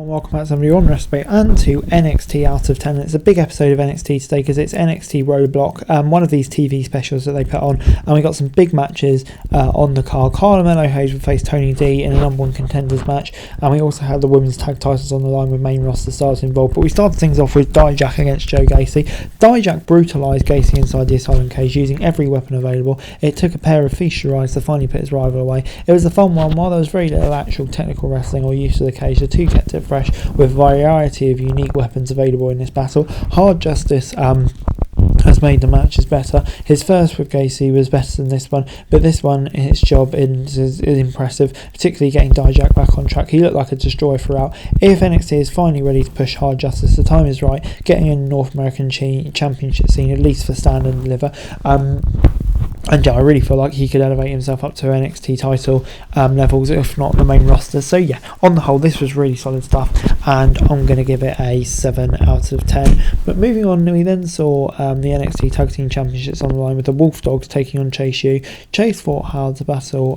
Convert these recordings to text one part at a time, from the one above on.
And welcome back to somebody on Wrestling and to NXT Out of 10. It's a big episode of NXT today because it's NXT Roadblock, one of these TV specials that they put on, and we got some big matches on the card. Carmelo Hayes would face Tony D in a number one contenders match, and we also had the women's tag titles on the line with main roster stars involved. But we started things off with Dijak against Joe Gacy. Dijak brutalised Gacy inside the Asylum cage using every weapon available. It took a pair of feast strides to finally put his rival away. It was a fun one. While there was very little actual technical wrestling or use of the cage, the two kept it fresh with a variety of unique weapons available in this battle. Hard Justice has made the matches better. His first with Gacy was better than this one, but this one, its job is impressive, particularly getting Dijak back on track. He looked like a destroyer throughout. If NXT is finally ready to push Hard Justice, the time is right, getting in the North American Championship scene, at least for stand and deliver. And yeah, I really feel like he could elevate himself up to NXT title levels, if not the main roster. So yeah, on the whole, this was really solid stuff, and I'm going to give it a 7 out of 10. But moving on, we then saw the NXT Tag Team Championships on the line with the Wolf Dogs taking on Chase U. Chase fought hard to battle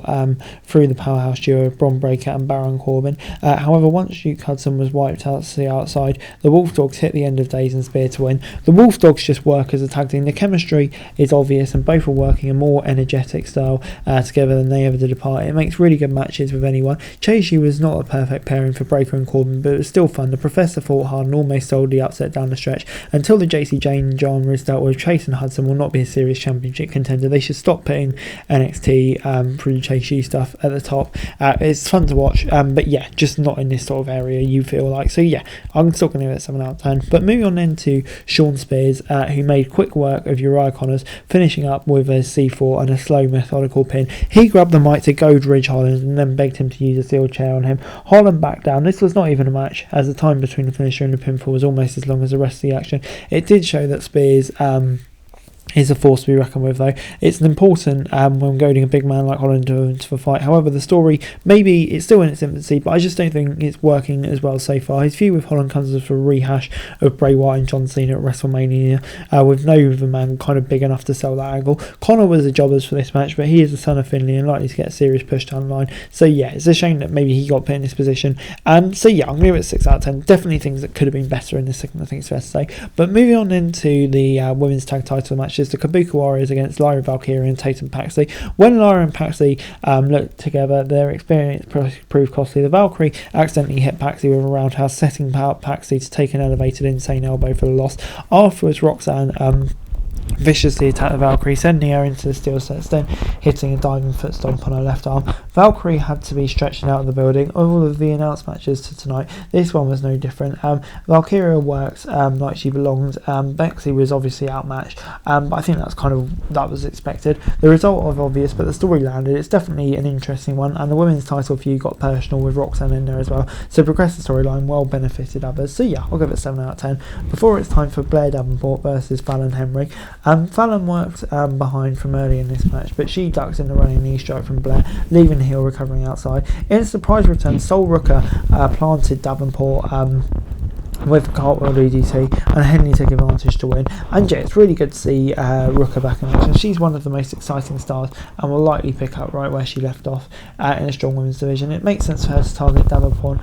through the powerhouse duo of Bron Breakker and Baron Corbin. However, once Duke Hudson was wiped out to the outside, the Wolf Dogs hit the end of days and spear to win. The Wolf Dogs just work as a tag team. The chemistry is obvious, and both are working a more energetic style together than they ever did apart. It makes really good matches with anyone. Chase U was not a perfect pairing for Breakker and Corbin, but it was still fun. The Professor fought hard and almost sold the upset down the stretch. Until the JC Jane genre is dealt with, Chase and Hudson will not be a serious championship contender. They should stop putting NXT through the Chase U stuff at the top. It's fun to watch, but yeah, just not in this sort of area, you feel like. So yeah, I'm still going to give it 7 out of 10. But moving on then to Sean Spears, who made quick work of Uriah Connors, finishing up with a C4 and a slow methodical pin. He grabbed the mic to goad Ridge Holland and then begged him to use a steel chair on him. Holland backed down. This was not even a match, as the time between the finisher and the pinfall was almost as long as the rest of the action. It did show that Spears is a force to be reckoned with, though. It's important when goading a big man like Holland to a fight. However, the story, maybe it's still in its infancy, but I just don't think it's working as well so far. His feud with Holland comes as a rehash of Bray Wyatt and John Cena at WrestleMania, with no other man kind of big enough to sell that angle. Connor was the jobbers for this match, but he is the son of Finlay and likely to get a serious push down the line. So yeah, it's a shame that maybe he got put in this position. So yeah, I'm going to give it 6 out of 10. Definitely things that could have been better in this segment, I think it's fair to say. But moving on into the women's tag title matches, the Kabuki Warriors against Lyra Valkyria and Tatum Paxley. When Lyra and Paxley looked together, their experience proved costly. The Valkyrie accidentally hit Paxley with a roundhouse, setting out Paxley to take an elevated insane elbow for the loss. Afterwards, Roxanne viciously attacked the Valkyrie, sending her into the steel sets, then hitting a diving foot stomp on her left arm. Valkyrie had to be stretched out of the building. Of all of the announced matches to tonight, this one was no different. Valkyria works like she belonged. Bexley was obviously outmatched, but I think that was expected. The result was obvious, but the story landed. It's definitely an interesting one, and the women's title feud got personal with Roxanne in there as well. So progressed the storyline, well benefited others. So yeah, I'll give it 7 out of 10. Before it's time for Blair Davenport versus Fallon Henry. Fallon worked behind from early in this match, but she ducks in the running knee strike from Blair, leaving the heel recovering outside. In a surprise return, Sol Rooker planted Davenport with Cartwheel DDT, and Henley took advantage to win. And yeah, it's really good to see Rooker back in action. She's one of the most exciting stars and will likely pick up right where she left off in a strong women's division. It makes sense for her to target Davenport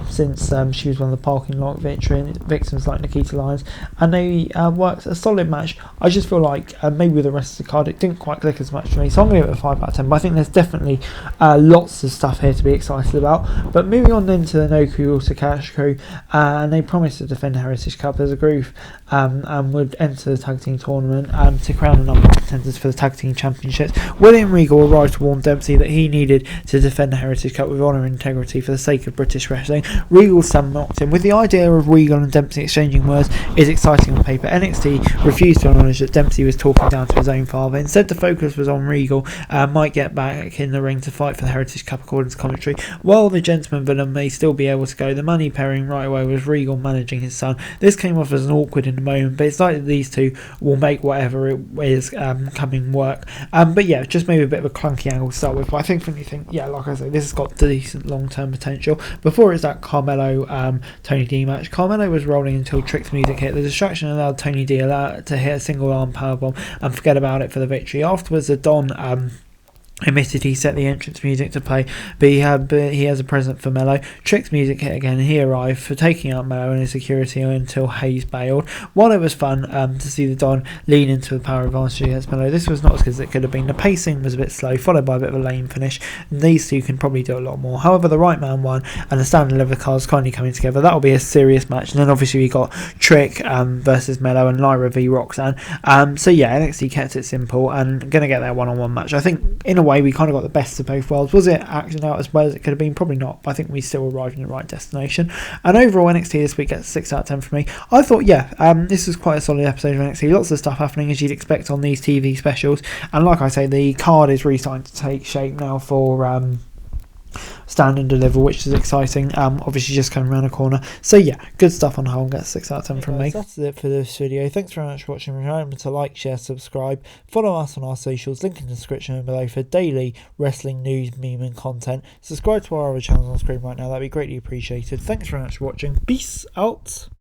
since she was one of the parking lot victims like Nikita Lyons, and they worked a solid match. I just feel like maybe with the rest of the card it didn't quite click as much for me, so I'm going to give it a 5 out of 10, but I think there's definitely lots of stuff here to be excited about. But moving on then to the No Cool Takashi crew, and they promised to defend the Heritage Cup as a group and would enter the tag team tournament to crown a number of contenders for the tag team championships. William Regal arrived to warn Dempsey that he needed to defend the Heritage Cup with honour and integrity for the sake of British wrestling. Regal's son mocked him. With the idea of Regal and Dempsey exchanging words is exciting on paper, NXT refused to acknowledge that Dempsey was talking down to his own father. Instead, the focus was on Regal might get back in the ring to fight for the Heritage Cup according to commentary. While the gentleman villain may still be able to go, the money pairing right away was Regal managing his son. This came off as an awkward in the moment, but it's likely that these two will make whatever it is coming work. But yeah, just maybe a bit of a clunky angle to start with, but I think yeah, like I say, this has got decent long-term potential. Before it's that Carmelo Tony D match, Carmelo was rolling until Trick's music hit. The distraction allowed Tony D to hit a single arm powerbomb and forget about it for the victory. Afterwards, the Don Admitted he set the entrance music to play, but he has a present for Mello. Trick's music hit again, and he arrived for taking out Mello and his security until Hayes bailed. While it was fun to see the Don lean into the power advantage against Mello, this was not as good as it could have been. The pacing was a bit slow, followed by a bit of a lame finish. And these two can probably do a lot more. However, the right man won, and the standing leather cards kindly coming together. That will be a serious match. And then obviously we got Trick versus Mello and Lyra v Roxanne. So yeah, NXT kept it simple and going to get their one-on-one match. I think in a way we kind of got the best of both worlds. Was it acted out as well as it could have been? Probably not, but I think we still arrived in the right destination. And overall, NXT this week gets 6 out of 10 for me. I thought, this was quite a solid episode of NXT. Lots of stuff happening as you'd expect on these TV specials, and like I say, the card is really starting to take shape now for Stand and Deliver, which is exciting. Obviously just coming around the corner. So yeah, good stuff on the whole, and get 6 out of 10 from me. That's it for this video. Thanks very much for watching. Remember to like, share, subscribe, follow us on our socials, link in the description below for daily wrestling news, meme and content. Subscribe to our other channels on screen right now, that'd be greatly appreciated. Thanks very much for watching. Peace out.